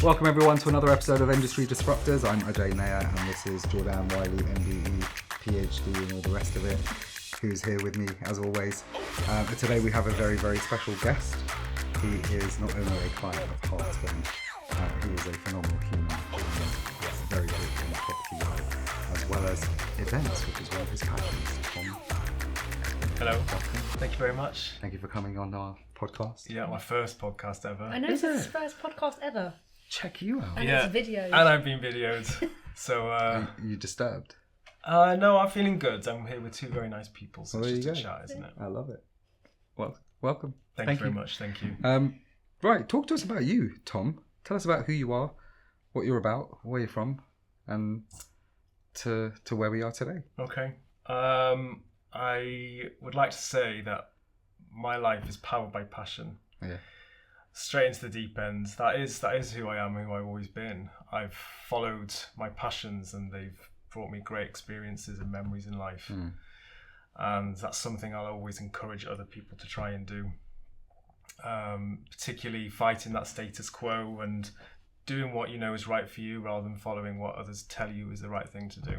Welcome everyone to another episode of Industry Disruptors. I'm 𝗿𝗂𝘍 and this is 𝗔𝗷𝘆 MBE, PhD and all the rest of it, who's here with me as always. But today we have a very, very special guest. He is not only a client of Hearthstone, he is a phenomenal human, very good in the property world, as well as events, which is one of his passions. Tom. Hello, thank you very much. Thank you for coming on our podcast. Yeah, my first podcast ever. I know, this is his first podcast ever. Check you out. And it's videos. And I've been videoed. So, Are you disturbed? no, I'm feeling good. I'm here with two very nice people, so Well, it's there just you a go. chat, isn't it? I love it. Well, welcome. Thank you very much, thank you. Right, talk to us about you, Tom. Tell us about who you are, what you're about, where you're from, and to where we are today. Okay. I would like to say that my life is powered by passion. Yeah. Straight into the deep end. That is who I am, who I've always been. I've followed my passions and they've brought me great experiences and memories in life. And that's something I'll always encourage other people to try and do. Particularly fighting that status quo and doing what you know is right for you rather than following what others tell you is the right thing to do.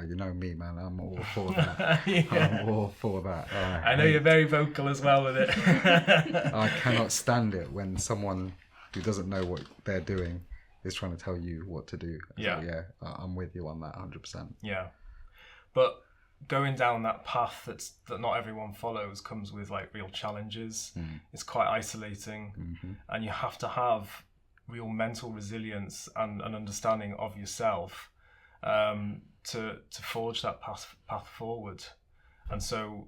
You know me, man. I'm all for that. Yeah. I'm all for that. I know you're very vocal as well with it. I cannot stand it when someone who doesn't know what they're doing is trying to tell you what to do. Yeah. So, yeah, I'm with you on that 100%. Yeah. But going down that path that not everyone follows comes with like real challenges. It's quite isolating, and you have to have real mental resilience and an understanding of yourself to forge that path forward. And so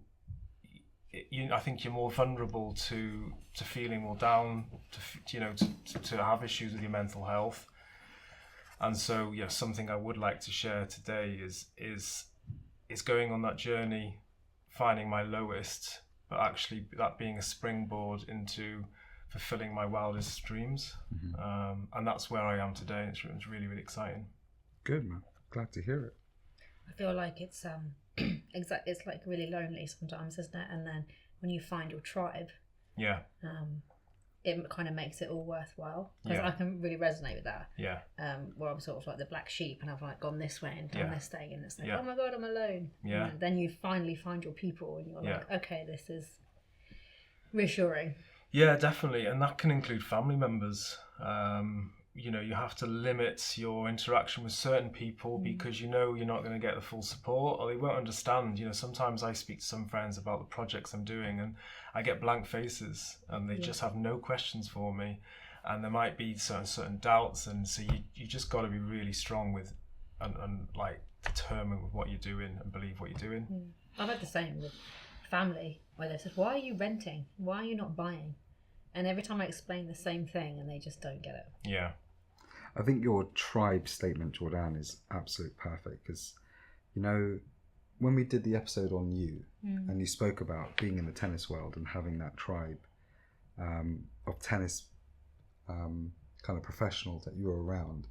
I think you're more vulnerable to feeling more down, to have issues with your mental health. And so something I would like to share today is going on that journey, finding my lowest, but actually that being a springboard into fulfilling my wildest dreams. And that's where I am today. It's really, really exciting. Good, man. Glad to hear it. I feel like it's it's like really lonely sometimes, isn't it? And then when you find your tribe, it kind of makes it all worthwhile. Because I can really resonate with that. Yeah. Where I'm sort of like the black sheep, and I've like gone this way and done this thing, and it's like, Yeah. oh my god, I'm alone. Yeah. And then you finally find your people, and you're like, okay, this is reassuring. Yeah, definitely. And that can include family members. You have to limit your interaction with certain people because you're not going to get the full support, or they won't understand. Sometimes I speak to some friends about the projects I'm doing and I get blank faces and they just have no questions for me. And there might be certain doubts. And so you just got to be really strong with and like determined with what you're doing and believe what you're doing. I've had the same with family where they said, why are you renting? Why are you not buying? And every time I explain the same thing and they just don't get it. Yeah. I think your tribe statement, Jordan, is absolutely perfect because, when we did the episode on you and you spoke about being in the tennis world and having that tribe of tennis kind of professionals that you were around,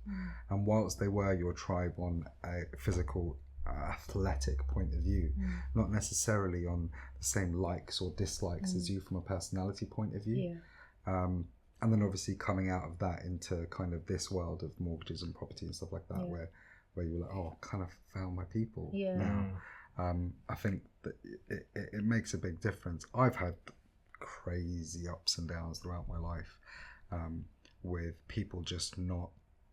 and whilst they were your tribe on a physical athletic point of view, not necessarily on the same likes or dislikes as you from a personality point of view. And then obviously coming out of that into kind of this world of mortgages and property and stuff like that, where you were like, oh, I kind of found my people now. I think that it makes a big difference. I've had crazy ups and downs throughout my life with people just not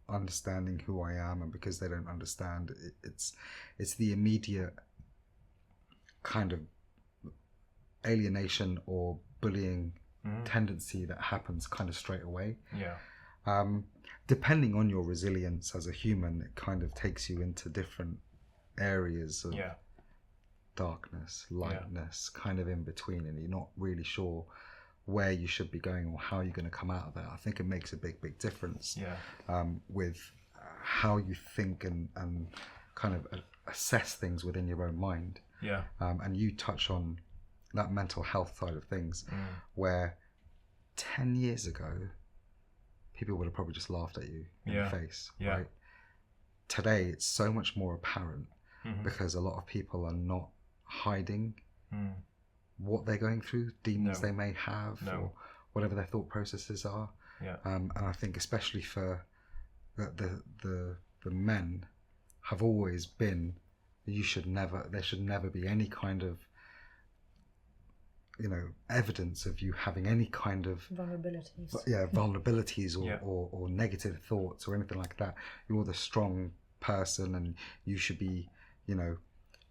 understanding who I am, and because they don't understand, it's the immediate kind of alienation or bullying tendency that happens kind of straight away. Depending on your resilience as a human, it kind of takes you into different areas of darkness, lightness, kind of in between, and you're not really sure where you should be going or how you're going to come out of that. I think it makes a big difference with how you think and kind of assess things within your own mind. And you touch on that mental health side of things, where 10 years ago people would have probably just laughed at you in the face, right? Today it's so much more apparent because a lot of people are not hiding what they're going through, demons they may have, or whatever their thought processes are. And I think especially for that the men have always been, there should never be any kind of, evidence of you having any kind of vulnerabilities or negative thoughts or anything like that. You're the strong person, and you should be,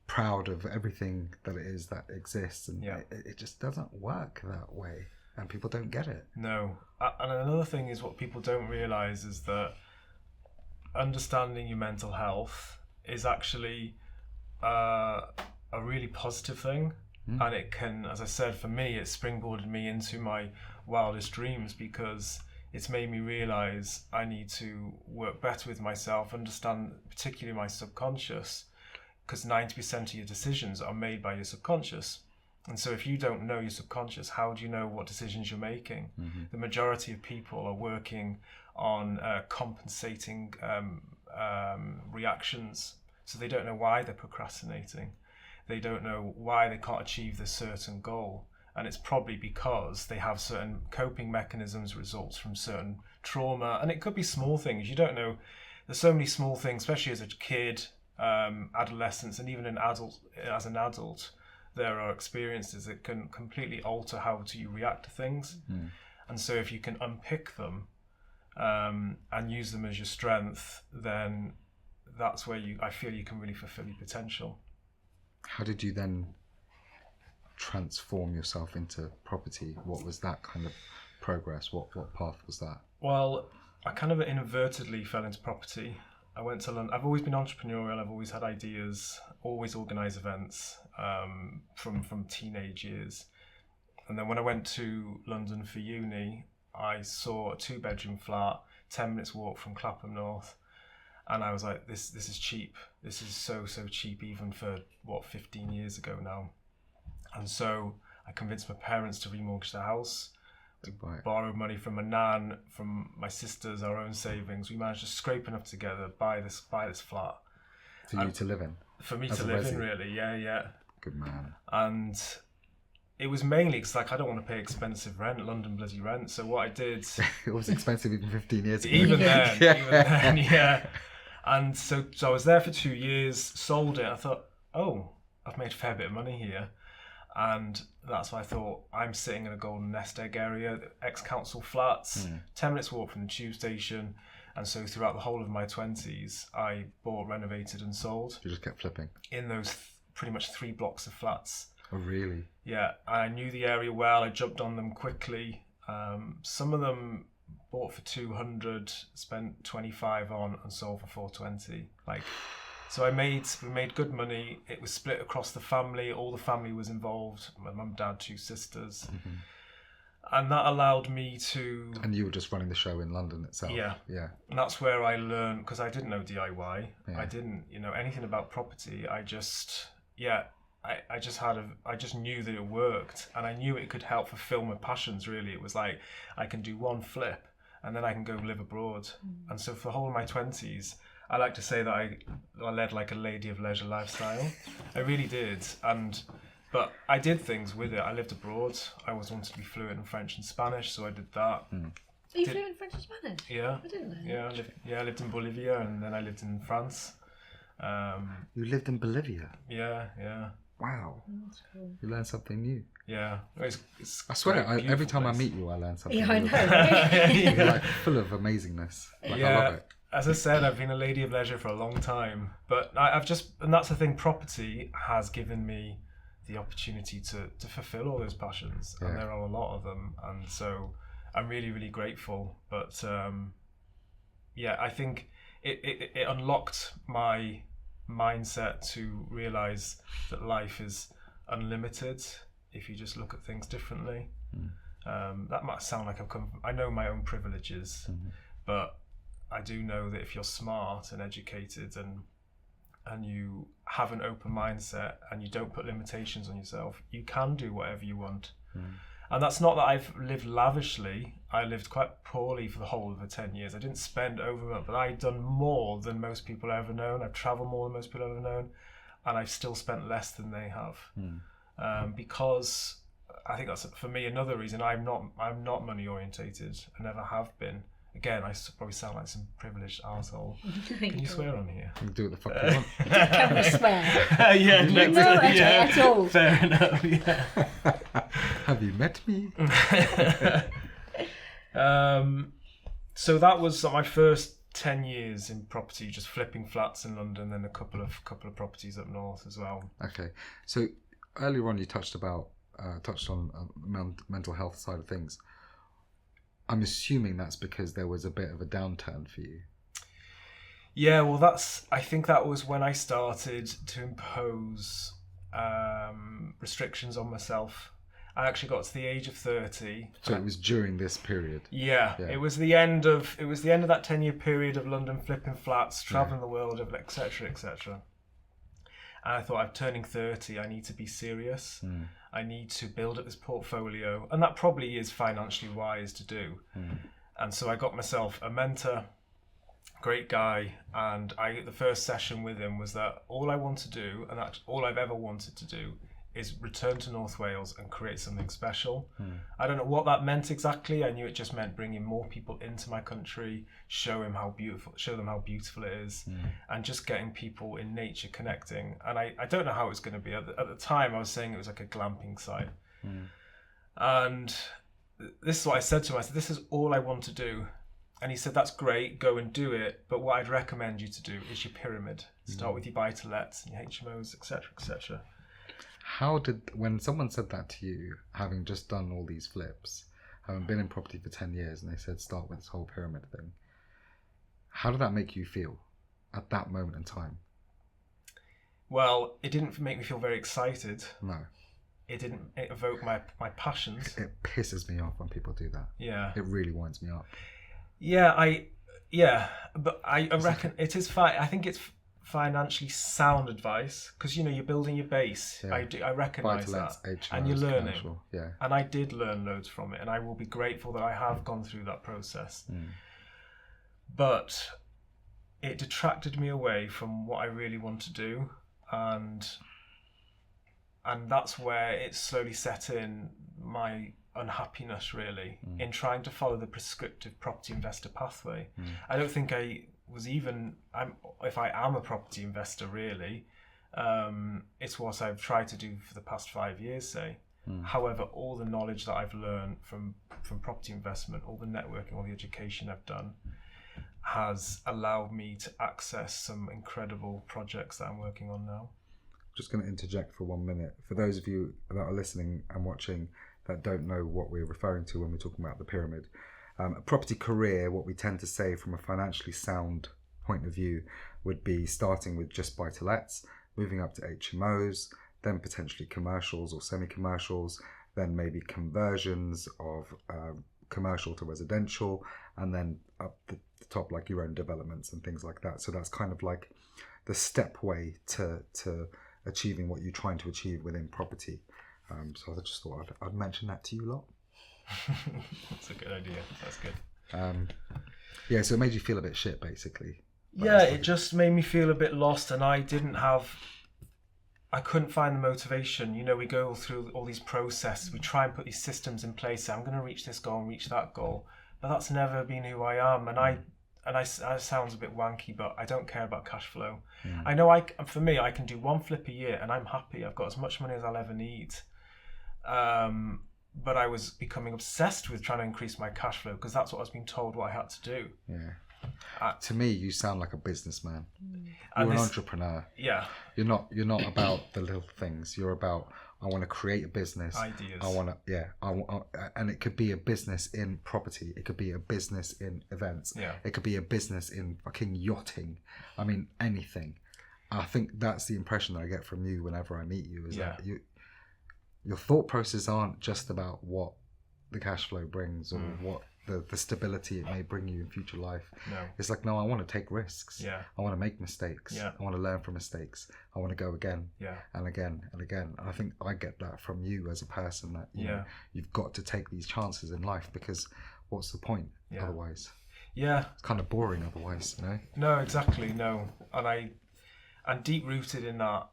proud of everything that it is that exists, and it just doesn't work that way, and people don't get it. No. And another thing is, what people don't realize is that understanding your mental health is actually a really positive thing. And it can, as I said, for me, it springboarded me into my wildest dreams, because it's made me realize I need to work better with myself, understand particularly my subconscious, because 90% of your decisions are made by your subconscious. And so if you don't know your subconscious, how do you know what decisions you're making? The majority of people are working on compensating reactions. So they don't know why they're procrastinating. They don't know why they can't achieve this certain goal. And it's probably because they have certain coping mechanisms, results from certain trauma. And it could be small things. You don't know. There's so many small things, especially as a kid, adolescence, and even as an adult, there are experiences that can completely alter how you react to things. And so if you can unpick them and use them as your strength, then that's where I feel you can really fulfill your potential. How did you then transform yourself into property? What was that kind of progress? What path was that? Well, I kind of inadvertently fell into property. I went to London. I've always been entrepreneurial. I've always had ideas, always organised events from teenage years. And then when I went to London for uni, I saw a 2-bedroom flat, 10 minutes walk from Clapham North. And I was like, this is cheap. This is so cheap, even for 15 years ago now. And so I convinced my parents to remortgage the house. We borrowed money from my nan, from my sisters, our own savings. We managed to scrape enough together, buy this flat. For you to live in? For me to live in, really, yeah. Good man. And it was mainly because I don't want to pay expensive rent, London bloody rent. So what I did... It was expensive even 15 years ago. Even then, yeah. And so I was there for 2 years, sold it. I thought, I've made a fair bit of money here. And that's why I thought, I'm sitting in a golden nest egg area, ex-council flats, 10 minutes walk from the tube station. And so throughout the whole of my 20s, I bought, renovated and sold. You just kept flipping? In those pretty much 3 blocks of flats. Oh, really? Yeah, I knew the area well. I jumped on them quickly. Some of them bought for 200, spent 25 on, and sold for 420. So we made good money. It was split across the family. All the family was involved. My mum, dad, 2 sisters. And that allowed me to... And you were just running the show in London itself. Yeah. And that's where I learned, because I didn't know DIY. I didn't, anything about property. I just knew that it worked, and I knew it could help fulfill my passions, really. It was like, I can do one flip, and then I can go live abroad. And so for the whole of my 20s, I like to say that I led like a lady of leisure lifestyle. I really did. But I did things with it. I lived abroad. I always wanted to be fluent in French and Spanish, so I did that. Are you fluent in French and Spanish? Yeah. I didn't know. Yeah, I lived in Bolivia, and then I lived in France. You lived in Bolivia? Yeah. Wow. That's cool. You learn something new. Yeah. I swear, every time I meet you, I learn something new. Yeah, I know. You're like full of amazingness. I love it. As I said, I've been a lady of leisure for a long time, but and that's the thing, property has given me the opportunity to fulfill all those passions, and there are a lot of them, and so I'm really, really grateful. But I think it unlocked my mindset to realize that life is unlimited if you just look at things differently. That might sound like I know my own privileges, but I do know that if you're smart and educated and you have an open mindset and you don't put limitations on yourself, you can do whatever you want. And that's not that I've lived lavishly. I lived quite poorly for the whole of the 10 years. I didn't spend over, but I've done more than most people I've ever known. I've traveled more than most people I've ever known, and I've still spent less than they have. Because I think that's, for me, another reason I'm not money orientated. I never have been. Again, I probably sound like some privileged arsehole. Can you swear on here? You can do what the fuck you want. Can we swear? Yeah, No, at all. Fair enough, yeah. Have you met me? So that was my first 10 years in property, just flipping flats in London, and a couple of properties up north as well. Okay, so earlier on you touched on mental health side of things. I'm assuming that's because there was a bit of a downturn for you. Yeah, well, I think that was when I started to impose restrictions on myself. I actually got to the age of 30. So it was during this period. Yeah. It was the end of that 10-year period of London flipping flats, traveling the world, etc., etc. And I thought, I'm turning 30. I need to be serious. I need to build up this portfolio, and that probably is financially wise to do. And so I got myself a mentor, great guy, and the first session with him was that all I want to do, and that's all I've ever wanted to do, is return to North Wales and create something special. I don't know what that meant exactly. I knew it just meant bringing more people into my country, show them how beautiful it is, and just getting people in nature connecting. And I don't know how it was going to be. At the time, I was saying it was like a glamping site. And this is what I said to him. I said, this is all I want to do. And he said, that's great, go and do it. But what I'd recommend you to do is your pyramid. Start with your buy-to-lets and your HMOs, etc., etc. When someone said that to you, having just done all these flips, having been in property for 10 years, and they said start with this whole pyramid thing, how did that make you feel at that moment in time? Well, it didn't make me feel very excited. No. It didn't evoke my passions. It pisses me off when people do that. Yeah. It really winds me up. But I reckon it is fine. I think it's financially sound advice, because you're building your base. I recognise that, and you're learning. And I did learn loads from it, and I will be grateful that I have gone through that process. But it detracted me away from what I really want to do, and that's where it slowly set in my unhappiness, really, in trying to follow the prescriptive property investor pathway. I don't think if I am a property investor, really, it's what I've tried to do for the past 5 years, say. However, all the knowledge that I've learned from property investment, all the networking, all the education I've done, has allowed me to access some incredible projects that I'm working on now. Just going to interject for 1 minute. For those of you that are listening and watching that don't know what we're referring to when we're talking about the pyramid, a property career, what we tend to say from a financially sound point of view, would be starting with just buy-to-lets, moving up to HMOs, then potentially commercials or semi-commercials, then maybe conversions of commercial to residential, and then up the top, like your own developments and things like that. So that's kind of like the step way to achieving what you're trying to achieve within property. So I just thought I'd mention that to you lot. That's a good idea. That's good. So it made you feel a bit shit, basically. Yeah, it just made me feel a bit lost, and I couldn't find the motivation. We go through all these processes, we try and put these systems in place. I'm going to reach this goal and reach that goal, but that's never been who I am. And it sounds a bit wanky, but I don't care about cash flow. I know for me, I can do one flip a year and I'm happy. I've got as much money as I'll ever need. But I was becoming obsessed with trying to increase my cash flow, because that's what I was being told what I had to do. To me, you sound like a businessman. You're an entrepreneur. Yeah. You're not about the little things. You're about, I want to create a business. Ideas. And it could be a business in property. It could be a business in events. Yeah. It could be a business in fucking yachting. I mean, anything. I think that's the impression that I get from you whenever I meet you, is that your thought processes aren't just about what the cash flow brings or what the stability it may bring you in future life. No. It's like, no, I want to take risks. Yeah. I want to make mistakes. Yeah. I want to learn from mistakes. I want to go again. Yeah. And again and again. And I think I get that from you as a person, that you know, you've got to take these chances in life, because what's the point otherwise? Yeah. It's kind of boring otherwise, you know? No, exactly, no. And deep rooted in that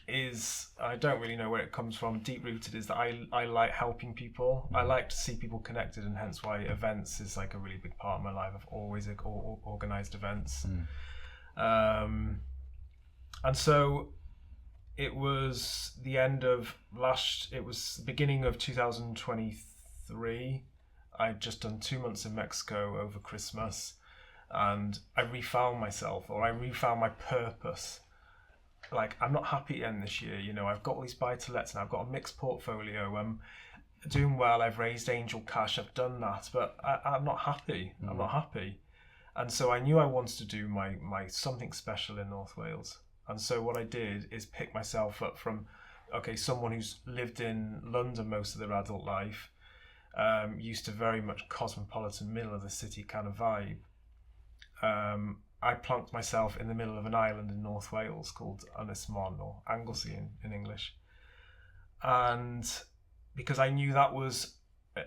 is, I don't really know where it comes from, deep-rooted, is that I like helping people. I like to see people connected, and hence why events is like a really big part of my life. I've always organised events. And so it was the beginning of 2023. I'd just done 2 months in Mexico over Christmas, and I refound myself, or I refound my purpose. Like, I'm not happy to end this year, you know. I've got all these buy-to-lets and I've got a mixed portfolio. I'm doing well. I've raised angel cash. I've done that, but I'm not happy. I'm not happy. And so I knew I wanted to do my something special in North Wales. And so what I did is pick myself up from, someone who's lived in London most of their adult life, used to very much cosmopolitan, middle of the city kind of vibe. I plonked myself in the middle of an island in North Wales called Ynys Môn, or Anglesey in English. And because I knew that was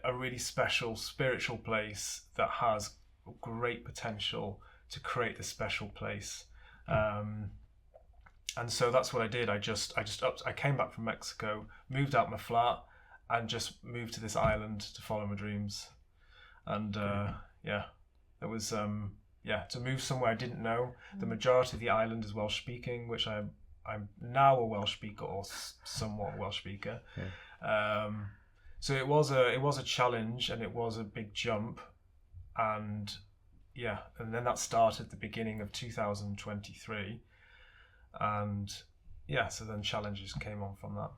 a really special spiritual place that has great potential to create this special place. And so that's what I did. I came back from Mexico, moved out my flat, and just moved to this island to follow my dreams. And it was to move somewhere I didn't know. The majority of the island is Welsh speaking, which I'm now a Welsh speaker, or somewhat Welsh speaker. So it was a challenge, and it was a big jump, and then that started the beginning of 2023, and so then challenges came on from that.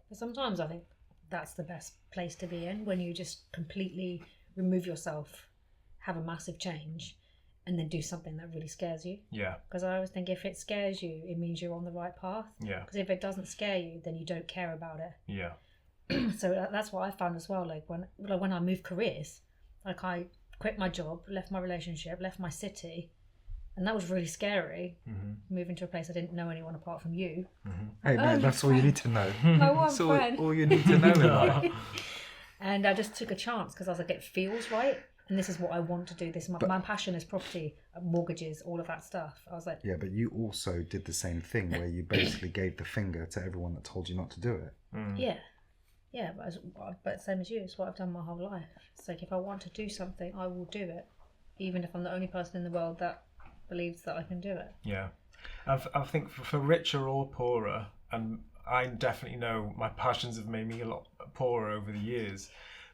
But sometimes I think that's the best place to be in, when you just completely remove yourself, have a massive change, and then do something that really scares you. Yeah. Because I always think if it scares you, it means you're on the right path. Yeah. Because if it doesn't scare you, then you don't care about it. Yeah. So that's what I found as well. Like when I moved careers, like I quit my job, left my relationship, left my city, and that was really scary. Moving to a place I didn't know anyone apart from you. Hey man, that's all you need to know. That's all you need to know. And I just took a chance because I was like, it feels right. And this is what I want to do. My passion is property, mortgages, all of that stuff. I was like... Yeah, but you also did the same thing where you basically gave the finger to everyone that told you not to do it. Yeah. Yeah, but same as you, it's what I've done my whole life. It's like, if I want to do something, I will do it. Even if I'm the only person in the world that believes that I can do it. Yeah. I think for richer or poorer, and I definitely know my passions have made me a lot poorer over the years,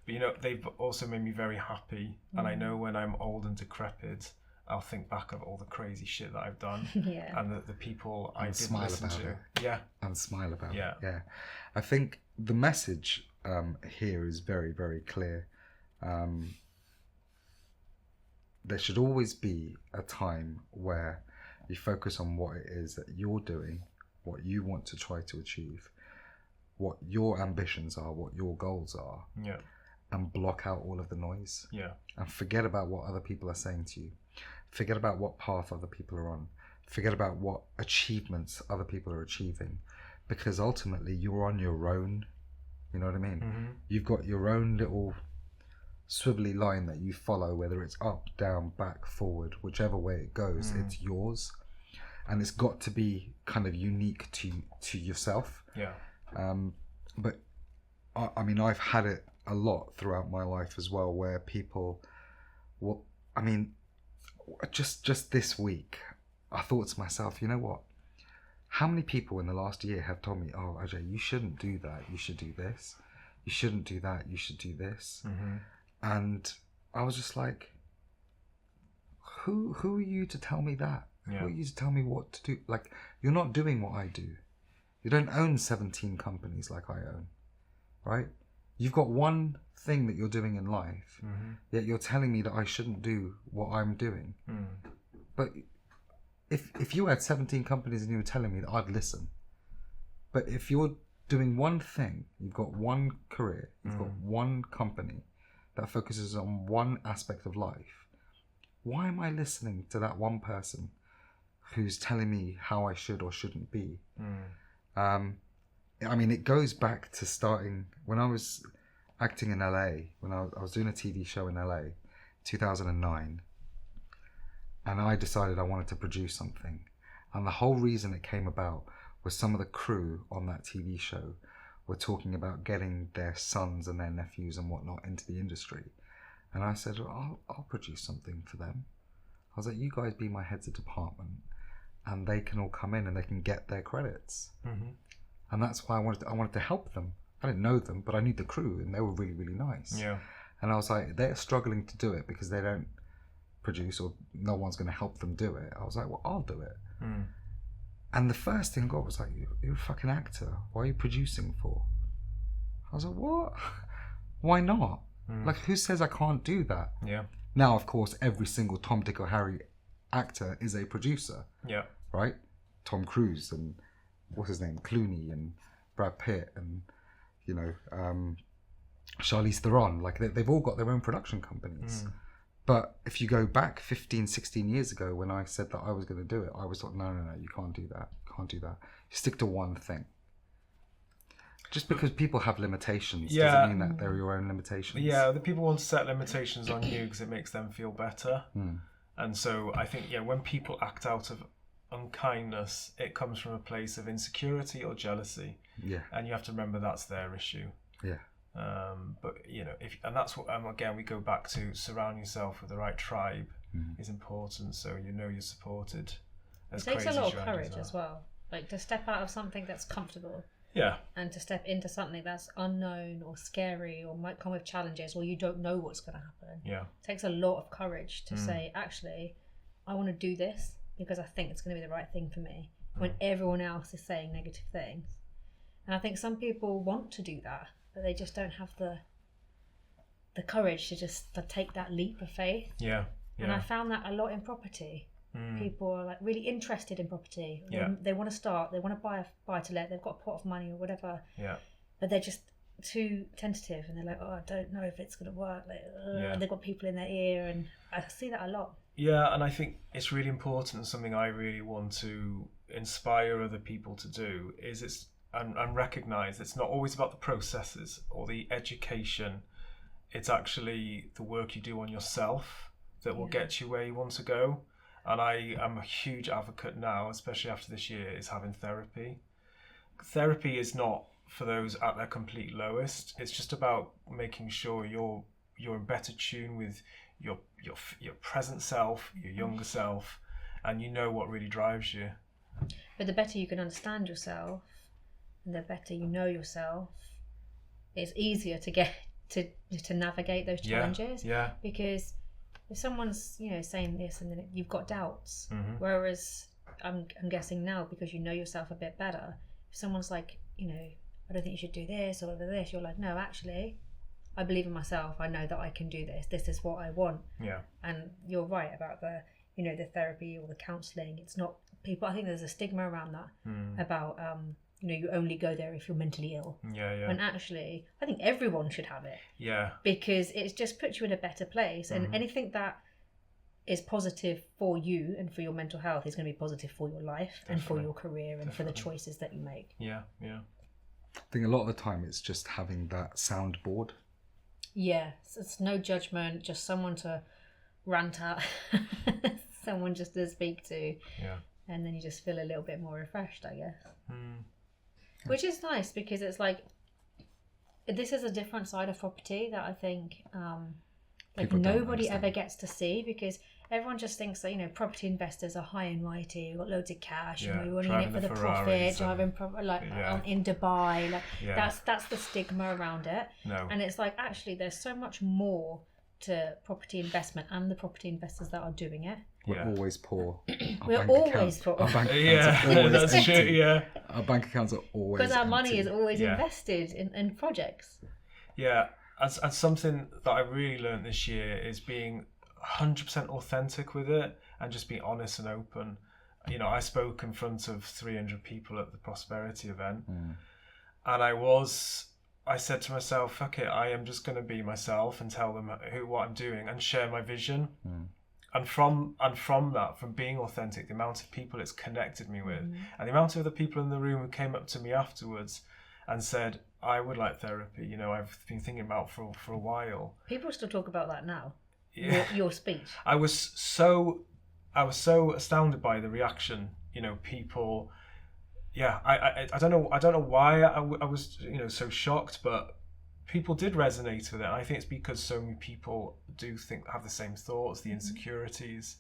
but you know, they've also made me very happy. And I know when I'm old and decrepit, I'll think back of all the crazy shit that I've done. And the people I didn't listen to. And smile about it. Yeah. I think the message here is very, very clear. There should always be a time where you focus on what it is that you're doing, what you want to try to achieve, what your ambitions are, what your goals are. Yeah. And block out all of the noise. Yeah. And forget about what other people are saying to you. Forget about what path other people are on. Forget about what achievements other people are achieving. Because ultimately you're on your own. You know what I mean? You've got your own little swivelly line that you follow, whether it's up, down, back, forward, whichever way it goes, it's yours. And it's got to be kind of unique to yourself. Yeah. But I mean, I've had it a lot throughout my life as well, where people, just this week, I thought to myself, you know what? How many people in the last year have told me, oh, Ajay, you shouldn't do that. You should do this. You shouldn't do that. You should do this. And I was just like, who are you to tell me that? Yeah. Who are you to tell me what to do? Like, you're not doing what I do. You don't own 17 companies like I own, right? You've got one thing that you're doing in life, yet you're telling me that I shouldn't do what I'm doing. But if you had 17 companies and you were telling me that, I'd listen. But if you're doing one thing, you've got one career, you've got one company that focuses on one aspect of life, why am I listening to that one person who's telling me how I should or shouldn't be? I mean, it goes back to starting when I was acting in LA, when I was doing a TV show in LA, 2009, and I decided I wanted to produce something. And the whole reason it came about was some of the crew on that TV show were talking about getting their sons and their nephews and whatnot into the industry. And I said, I'll produce something for them. I was like, you guys be my heads of department, and they can all come in and they can get their credits. Mm-hmm. And that's why I wanted to help them. I didn't know them, but I knew the crew, and they were really, really nice. Yeah. And I was like, they're struggling to do it because they don't produce, or no one's going to help them do it. I was like, well, I'll do it. Mm. And the first thing I got was like, you're a fucking actor. Why are you producing for? I was like, what? Why not? Mm. Like, who says I can't do that? Yeah. Now, of course, every single Tom, Dick, or Harry actor is a producer. Yeah. Right? Tom Cruise and what's his name? Clooney and Brad Pitt and, you know, Charlize Theron. Like, they've all got their own production companies. Mm. But if you go back 15, 16 years ago when I said that I was going to do it, I was like, no, you can't do that. Can't do that. You stick to one thing. Just because people have limitations doesn't mean that they're your own limitations. Yeah, the people want to set limitations on you because it makes them feel better. Mm. And so I think, when people act out of unkindness, it comes from a place of insecurity or jealousy. Yeah. And you have to remember that's their issue. Yeah. But and that's what again we go back to, surround yourself with the right tribe is important, so you're supported. It takes a lot of courage as well, like to step out of something that's comfortable, and to step into something that's unknown or scary or might come with challenges, or you don't know what's going to happen. Yeah, it takes a lot of courage to say, actually, I want to do this because I think it's going to be the right thing for me, when everyone else is saying negative things. And I think some people want to do that, but they just don't have the courage to take that leap of faith. Yeah. And I found that a lot in property. People are like really interested in property. They want to start, they want to buy to let, they've got a pot of money or whatever. Yeah. But they're just too tentative, and they're like, I don't know if it's going to work. Like, they've got people in their ear, and I see that a lot. Yeah, and I think it's really important, and something I really want to inspire other people to do is and recognise it's not always about the processes or the education. It's actually the work you do on yourself that will get you where you want to go. And I am a huge advocate now, especially after this year, is having therapy. Therapy is not for those at their complete lowest. It's just about making sure you're in better tune with your present self, your younger self, and you know what really drives you. But the better you can understand yourself, and the better you know yourself, it's easier to get to navigate those challenges. Yeah. Because if someone's saying this and then you've got doubts, whereas I'm guessing now, because you know yourself a bit better, if someone's like, I don't think you should do this or this, you're like, no, actually, I believe in myself. I know that I can do this. This is what I want. Yeah. And you're right about the therapy or the counselling. It's not people. I think there's a stigma around that about you only go there if you're mentally ill. Yeah. When actually, I think everyone should have it. Yeah. Because it just puts you in a better place, and anything that is positive for you and for your mental health is going to be positive for your life and for your career and for the choices that you make. Yeah. I think a lot of the time it's just having that soundboard. Yeah, it's no judgment, just someone to rant at, someone just to speak to. Yeah. And then you just feel a little bit more refreshed, I guess. Which is nice, because it's like, this is a different side of property that I think nobody ever gets to see, because everyone just thinks that property investors are high and mighty, you've got loads of cash, you're in it for the profit, driving in Dubai, that's the stigma around it. No. And it's like, actually there's so much more to property investment and the property investors that are doing it. We're always poor. We're always poor. Our bank accounts are always that's empty. true. Yeah. Our bank accounts are always because our empty. money is always invested in projects. Yeah, and something that I really learned this year is being 100% authentic with it and just being honest and open. I spoke in front of 300 people at the Prosperity event, and I said to myself, fuck it, I am just going to be myself and tell them what I'm doing and share my vision. And from that, from being authentic, the amount of people it's connected me with, and the amount of the people in the room who came up to me afterwards and said, I would like therapy, I've been thinking about for a while. People still talk about that now. Yeah. Your speech. I was so astounded by the reaction, people yeah, I don't know why I was so shocked, but people did resonate with it. And I think it's because so many people do have the same thoughts, the insecurities,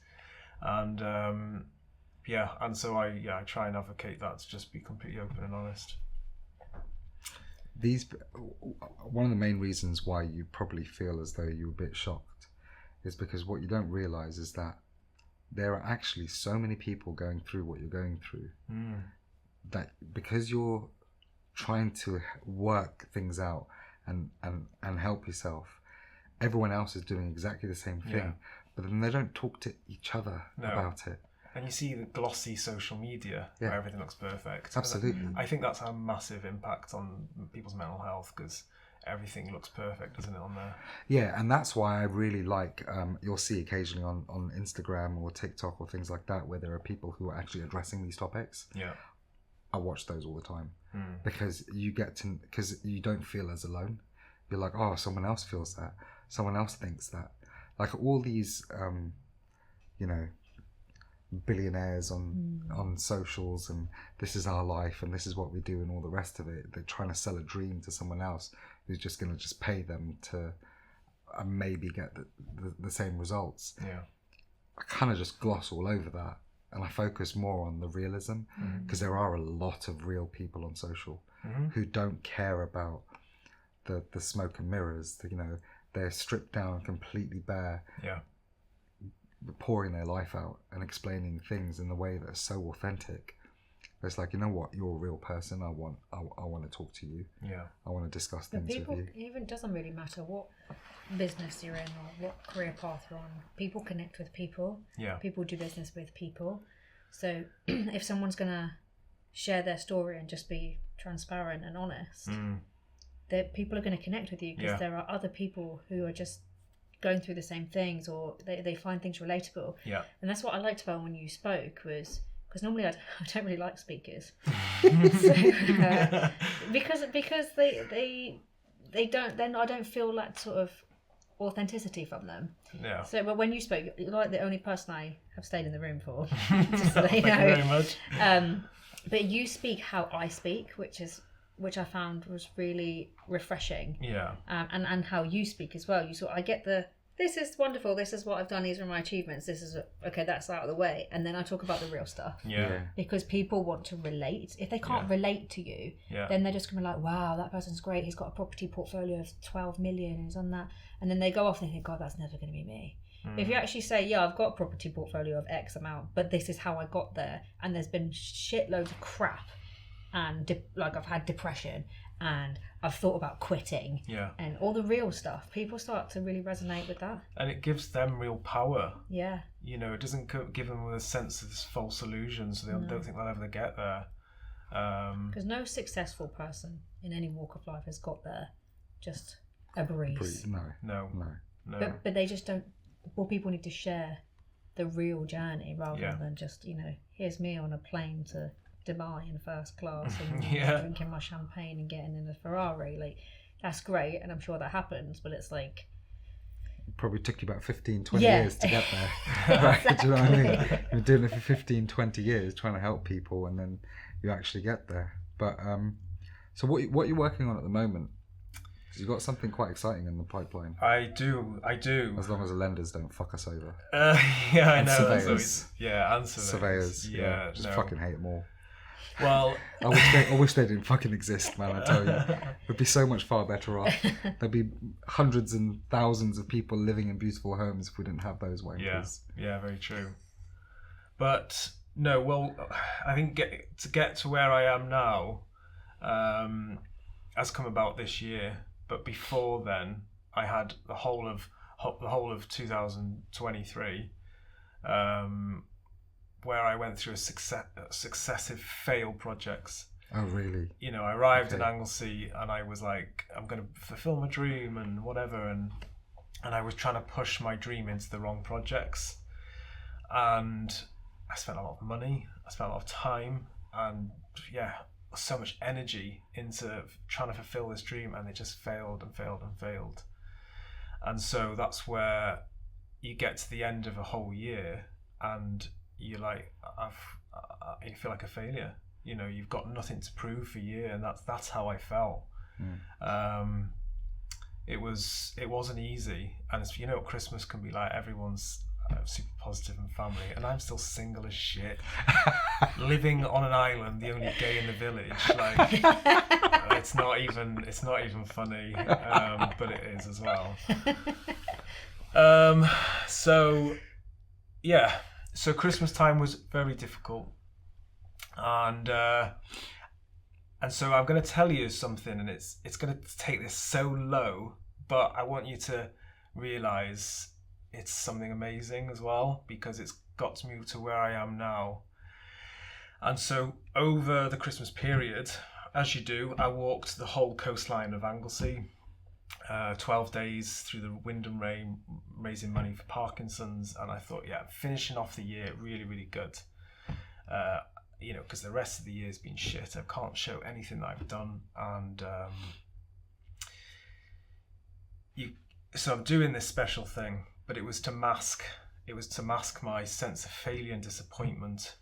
and and so I try and advocate that, to just be completely open and honest. One of the main reasons why you probably feel as though you're a bit shocked is because what you don't realize is that there are actually so many people going through what you're going through, that because you're trying to work things out and help yourself, everyone else is doing exactly the same thing, but then they don't talk to each other about it. And you see the glossy social media where everything looks perfect. Absolutely. I think that's a massive impact on people's mental health, because everything looks perfect, doesn't it, on there? Yeah, and that's why I really like, you'll see occasionally on Instagram or TikTok or things like that, where there are people who are actually addressing these topics. Yeah. I watch those all the time, because because you don't feel as alone. You're like, oh, someone else feels that. Someone else thinks that. Like all these, billionaires on socials, and this is our life and this is what we do and all the rest of it. They're trying to sell a dream to someone else who's just going to just pay them to maybe get the same results. Yeah, I kind of just gloss all over that, and I focus more on the realism, because there are a lot of real people on social who don't care about the smoke and mirrors. They're stripped down, completely bare, pouring their life out and explaining things in the way that are so authentic. It's like, you know what, you're a real person. I want to talk to you. Yeah, I want to discuss things with you. It even doesn't really matter what business you're in or what career path you're on. People connect with people. Yeah, people do business with people. So if someone's gonna share their story and just be transparent and honest, that people are going to connect with you, because there are other people who are just going through the same things, or they find things relatable. Yeah. And that's what I liked about when you spoke, was because normally I don't really like speakers, because they don't, then I don't feel that sort of authenticity from them. Yeah. So, but when you spoke, you're like the only person I have stayed in the room for. Just so Thank you very much. But you speak how I speak, which I found was really refreshing. Yeah. And how you speak as well. I get this is wonderful, this is what I've done, these are my achievements, this is okay, that's out of the way, and then I talk about the real stuff. Yeah. Because people want to relate. If they can't relate to you, then they're just gonna be like, wow, that person's great, he's got a property portfolio of 12 million and he's on that, and then they go off and they think, God, that's never gonna be me. If you actually say, yeah, I've got a property portfolio of X amount, but this is how I got there, and there's been shitloads of crap, and I've had depression, and I've thought about quitting, and all the real stuff, people start to really resonate with that, and it gives them real power. Yeah, it doesn't give them a sense of this false illusion, so they don't think they'll ever get there. Because no successful person in any walk of life has got there just a breeze. No. But they just don't. Well, people need to share the real journey rather than just here's me on a plane to Dubai in first class and drinking my champagne and getting in a Ferrari. Like, that's great, and I'm sure that happens, but it's like, it probably took you about 15-20 years to get there. Right? Do you know what I mean? You've been doing it for 15-20 years trying to help people, and then you actually get there. But so what are you working on at the moment? Because you've got something quite exciting in the pipeline. I do. As long as the lenders don't fuck us over. I know. Surveyors. And surveyors. Yeah, just fucking hate them all. Well, I wish they didn't fucking exist, man. I tell you, we'd be so much far better off. There'd be hundreds and thousands of people living in beautiful homes if we didn't have those wankers. Yeah, very true. But no, well, I think to get to where I am now has come about this year. But before then, I had the whole of 2023. Where I went through successive fail projects. Oh, really? I arrived in 𝗚cie and I was like, I'm going to fulfill my dream and whatever, and I was trying to push my dream into the wrong projects, and I spent a lot of money, I spent a lot of time, and so much energy into trying to fulfill this dream, and it just failed and failed and failed. And so that's where you get to the end of a whole year and you're like, you feel like a failure. You know, you've got nothing to prove for you, and that's how I felt. It wasn't easy, and it's, you know what Christmas can be like. Everyone's super positive and family, and I'm still single as shit, living on an island, the only gay in the village. Like, it's not even funny, but it is as well. So Christmas time was very difficult, and so I'm going to tell you something, and it's going to take this so low, but I want you to realize it's something amazing as well, because it's got me to where I am now. And so over the Christmas period, as you do, I walked the whole coastline of 𝗍𝗄𝘃, 12 days through the wind and rain, raising money for Parkinson's. And I thought, finishing off the year really, really good. You know, because the rest of the year's been shit. I can't show anything that I've done. And so I'm doing this special thing, but it was to mask my sense of failure and disappointment.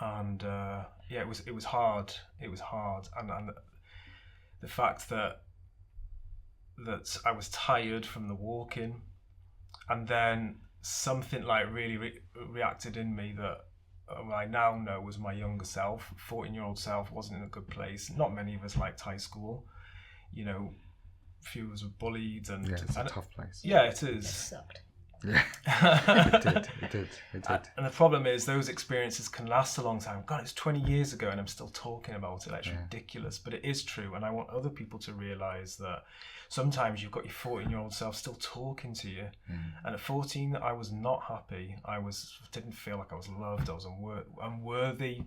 And it was hard. It was hard. And the fact that I was tired from the walking, and then something like really reacted in me that I now know was my younger self. 14-year-old self wasn't in a good place. Not many of us liked high school. You know, few of us were bullied, and it's a tough place. Yeah, it is. It sucked. Yeah, it did. And the problem is, those experiences can last a long time. God, it's 20 years ago, and I'm still talking about it. It's ridiculous, but it is true. And I want other people to realise that sometimes you've got your 14-year-old self still talking to you. And at 14, I was not happy. Didn't feel like I was loved. I was unworthy.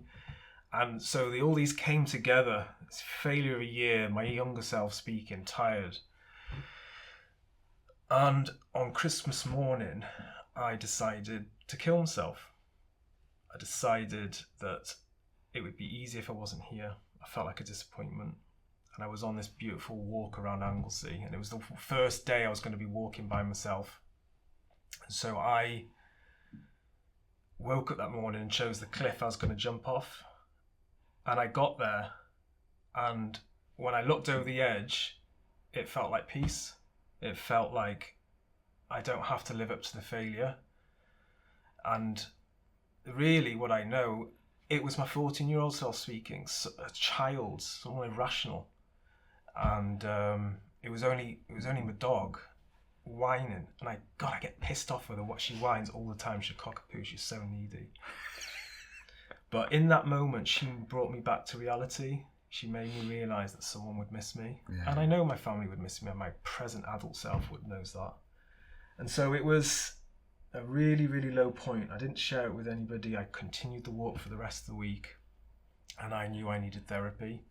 And so all these came together. It's failure of a year, my younger self speaking, tired. And on Christmas morning, I decided to kill myself. I decided that it would be easy if I wasn't here. I felt like a disappointment. And I was on this beautiful walk around 𝗍𝗄𝘃, and it was the first day I was going to be walking by myself. And so I woke up that morning and chose the cliff I was going to jump off. And I got there, and when I looked over the edge, it felt like peace. It felt like I don't have to live up to the failure. And really, what I know, it was my 14-year-old self speaking, a child, someone irrational. And it was only my dog whining. And I get pissed off with her, what she whines all the time. 𝗁𝗁𝗁𝗁, she's so needy. But in that moment, she brought me back to reality. She made me realise that someone would miss me. And I know my family would miss me, and my present adult self knows that. And so it was a really, really low point. I didn't share it with anybody. I continued the walk for the rest of the week. And I knew I needed therapy.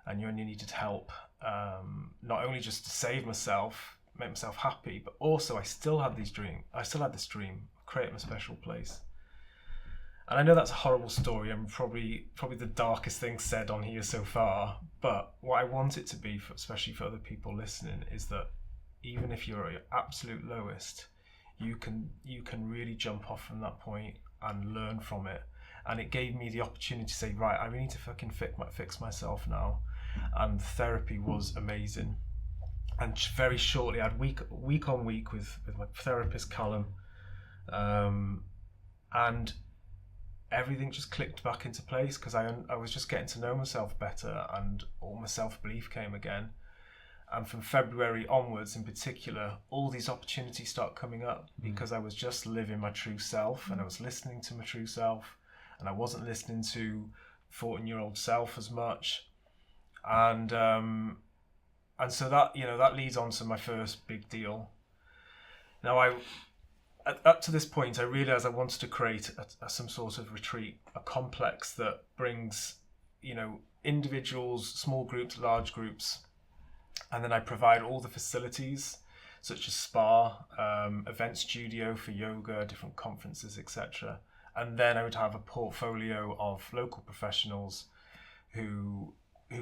I knew I needed help. Not only just to save myself, make myself happy, but also I still had this dream of creating a special place. And I know that's a horrible story, and probably the darkest thing said on here so far, but what I want it to be, especially for other people listening, is that even if you're at your absolute lowest, you can really jump off from that point and learn from it. And it gave me the opportunity to say, right, I really need to fucking fix myself now. And therapy was amazing. And very shortly, I had week on week with my therapist, Callum, and everything just clicked back into place, because I was just getting to know myself better, and all my self-belief came again. And from February onwards in particular, all these opportunities start coming up, because I was just living my true self, and I was listening to my true self, and I wasn't listening to 14-year-old self as much. And so that leads on to my first big deal. Now up to this point, I realised I wanted to create some sort of retreat, a complex that brings, individuals, small groups, large groups, and then I provide all the facilities, such as spa, event studio for yoga, different conferences, etc. And then I would have a portfolio of local professionals who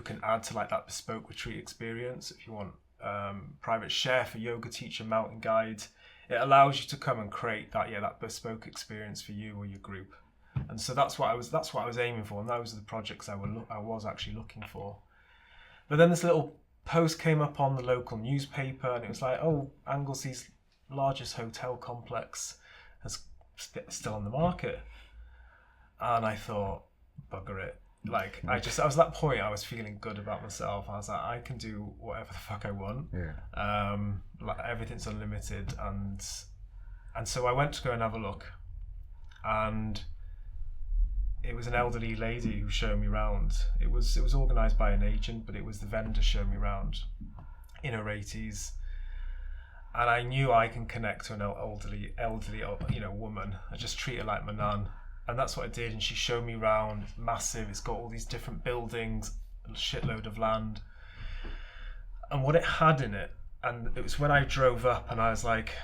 can add to that bespoke retreat experience. If you want private share for yoga teacher, mountain guide, it allows you to come and create that bespoke experience for you or your group. And so that's what I was aiming for, and those are the projects I was actually looking for. But then this little post came up on the local newspaper, and it was like, oh, Anglesey's largest hotel complex is still on the market. And I thought, bugger it. Like, I was at that point, I was feeling good about myself. I was like, I can do whatever the fuck I want. Yeah. Like, everything's unlimited. And so I went to go and have a look. And it was an elderly lady who showed me around. It was organised by an agent, but it was the vendor showing me around in her 80s. And I knew I can connect to an elderly, woman. I just treat her like my nan. And that's what I did. And she showed me around. Massive. It's got all these different buildings, a shitload of land. And what it had in it, and it was when I drove up, and I was like,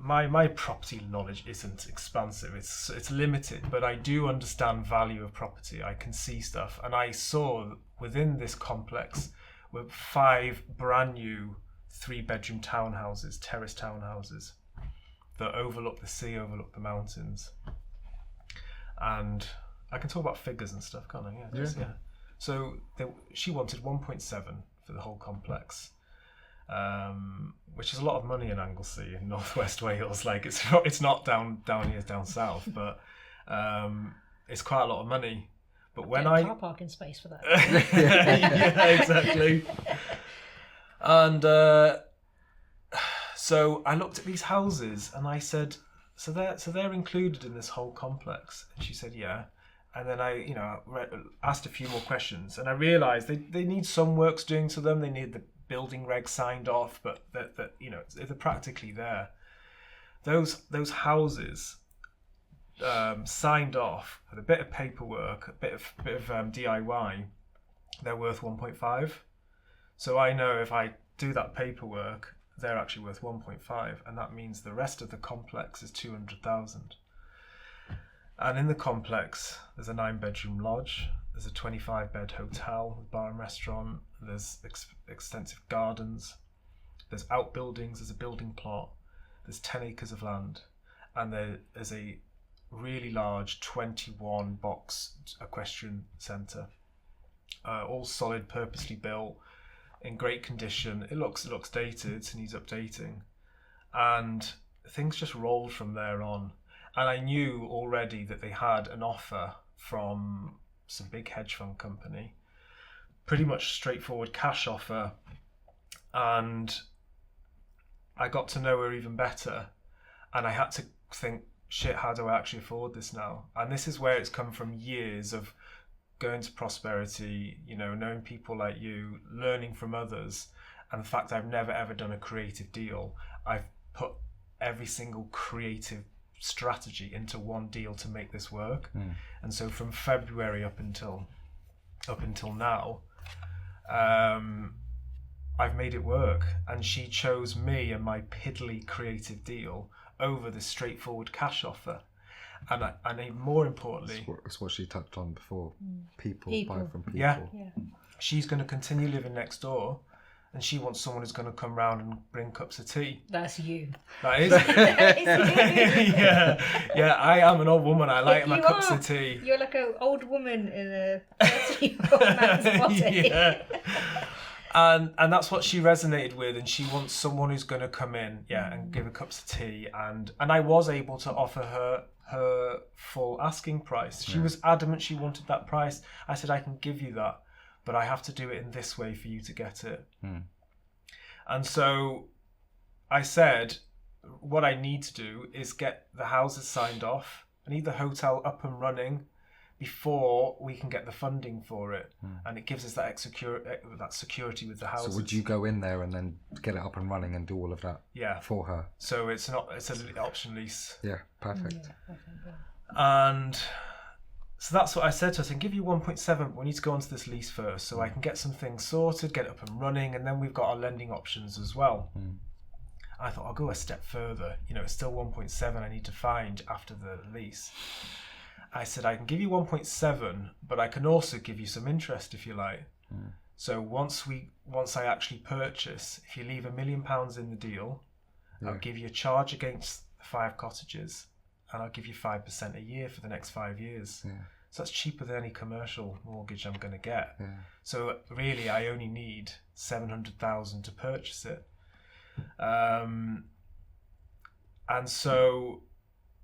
my property knowledge isn't expansive. It's limited, but I do understand value of property. I can see stuff. And I saw within this complex were 5 brand new 3-bedroom townhouses, terrace townhouses, that overlook the sea, overlook the mountains. And I can talk about figures and stuff, can't I? Yeah. So she wanted 1.7 for the whole complex, which is a lot of money in Anglesey in northwest Wales. Like, it's not down here, down south, but it's quite a lot of money. But when car parking space for that. Yeah, exactly. And so I looked at these houses and I said, so they're included in this whole complex? And she said, yeah. And then I, asked a few more questions, and I realised they need some works doing to them. They need the building regs signed off, but that they're practically there. Those houses signed off with a bit of paperwork, a bit of DIY, they're worth 1.5. So I know if I do that paperwork, they're actually worth 1.5, and that means the rest of the complex is 200,000. And in the complex, there's a 9-bedroom lodge, there's a 25-bed hotel with bar and restaurant, there's extensive gardens, there's outbuildings, there's a building plot, there's 10 acres of land, and there is a really large 21-box equestrian centre, all solid, purposely built, in great condition. It looks dated, it needs updating, and things just rolled from there on. And I knew already that they had an offer from some big hedge fund company, pretty much straightforward cash offer, and I got to know her even better, and I had to think, shit, how do I actually afford this now? And this is where it's come from years of going to prosperity, knowing people like you, learning from others, and the fact I've never ever done a creative deal. I've put every single creative strategy into one deal to make this work. And so from February up until now, I've made it work, and she chose me and my piddly creative deal over the straightforward cash offer. And more importantly, it's what she touched on before. People buy from people. Yeah. She's going to continue living next door, and she wants someone who's going to come round and bring cups of tea. That's you. That is. Yeah. I am an old woman. I like my cups of tea. You're like an old woman in a 30-year-old man's body. Yeah. And that's what she resonated with, and she wants someone who's going to come in, and give her cups of tea. And I was able to offer her full asking price. She was adamant she wanted that price. I said, I can give you that, but I have to do it in this way for you to get it. And so I said, what I need to do is get the houses signed off. I need the hotel up and running before we can get the funding for it, and it gives us that security with the houses. So would you go in there and then get it up and running and do all of that for her? So it's an option lease. Yeah, perfect. And so that's what I said to her. I said, give you 1.7, but we need to go onto this lease first, so I can get some things sorted, get it up and running, and then we've got our lending options as well. I thought, I'll go a step further. It's still 1.7 I need to find after the lease. I said, I can give you 1.7, but I can also give you some interest if you like. So once I actually purchase, if you leave £1 million in the deal, I'll give you a charge against the 5 cottages, and I'll give you 5% a year for the next 5 years. Yeah. So that's cheaper than any commercial mortgage I'm going to get. Yeah. So really, I only need 700,000 to purchase it. And so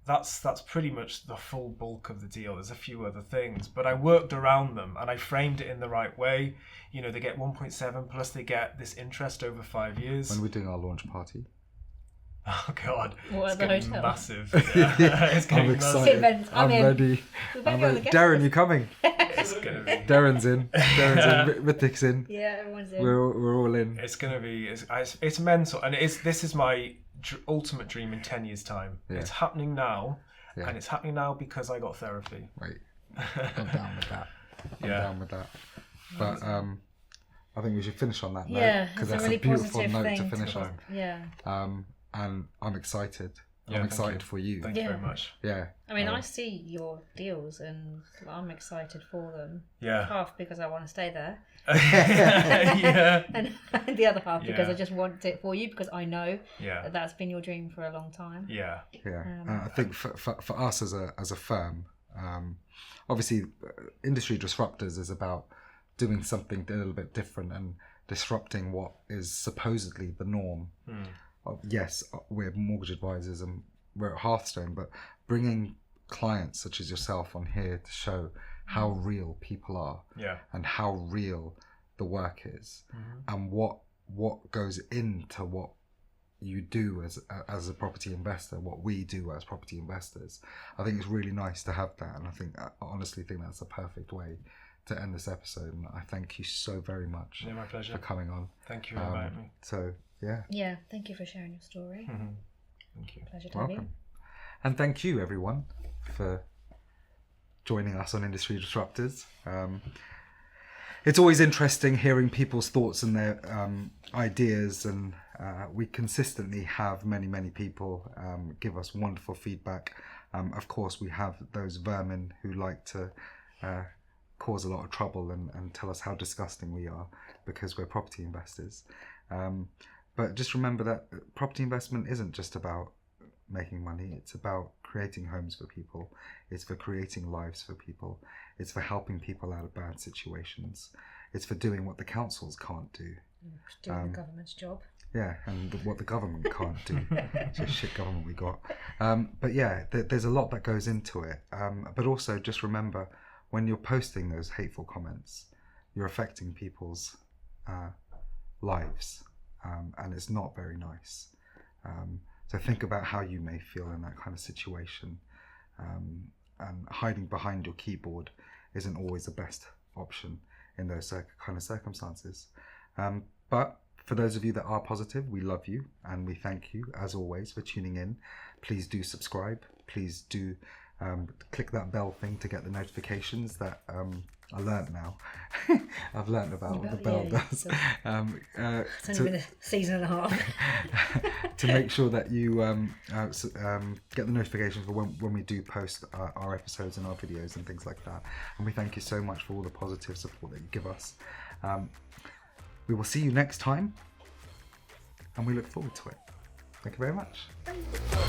that's pretty much the full bulk of the deal. There's a few other things, but I worked around them and I framed it in the right way. You know, they get 1.7 plus they get this interest over 5 years. When we're doing our launch party. Oh God, what, it's at the getting hotel? Massive. Yeah. It's getting I'm massive. excited. I'm ready. Darren, you coming? It's gonna be. Darren's in. Hrithik's in. Yeah, everyone's in. We're all in. It's gonna be. It's mental, and this is my ultimate dream in 10 years' time. Yeah. It's happening now, Yeah. and it's happening now because I got therapy. Right. I'm down with that. I'm Yeah. down with that. But I think we should finish on that note. Yeah, because it's that's a really beautiful positive note thing to finish on. Yeah. And I'm excited. Yeah, I'm thank excited you. for you. Thank you very much. Yeah. I mean, I see your deals and I'm excited for them. Yeah. Half because I want to stay there. Yeah. And the other half because Yeah. I just want it for you because I know Yeah. that that's been your dream for a long time. Yeah. Yeah. I think for us as a firm, obviously, industry disruptors is about doing something a little bit different and disrupting what is supposedly the norm. Yes, we're mortgage advisors and we're at Hearthstone, but bringing clients such as yourself on here to show how real people are, and how real the work is, and what goes into what you do as a property investor, what we do as property investors. I think it's really nice to have that, and I honestly think that's a perfect way to end this episode. And I thank you so very much My pleasure. for coming on. Thank you for inviting me. So yeah. Yeah, thank you for sharing your story. Thank you. Pleasure to have you. Welcome. And thank you everyone for joining us on Industry Disruptors. It's always interesting hearing people's thoughts and their ideas, and we consistently have many people give us wonderful feedback. Of course, we have those vermin who like to cause a lot of trouble and tell us how disgusting we are because we're property investors. But just remember that property investment isn't just about making money. It's about creating homes for people. It's for creating lives for people. It's for helping people out of bad situations. It's for doing what the councils can't do. Doing the government's job. Yeah, and what the government can't do. It's a shit government we got. But yeah, there's a lot that goes into it. But also just remember, when you're posting those hateful comments, you're affecting people's lives. And it's not very nice. So think about how you may feel in that kind of situation. And hiding behind your keyboard isn't always the best option in those kind of circumstances. But for those of you that are positive, we love you and we thank you as always for tuning in. Please do subscribe. Please do click that bell thing to get the notifications that I learnt now. I've learnt about what the bell does. It's only been a season and a half. To make sure that you get the notifications for when we do post our episodes and our videos and things like that. And we thank you so much for all the positive support that you give us. We will see you next time, and we look forward to it. Thank you very much.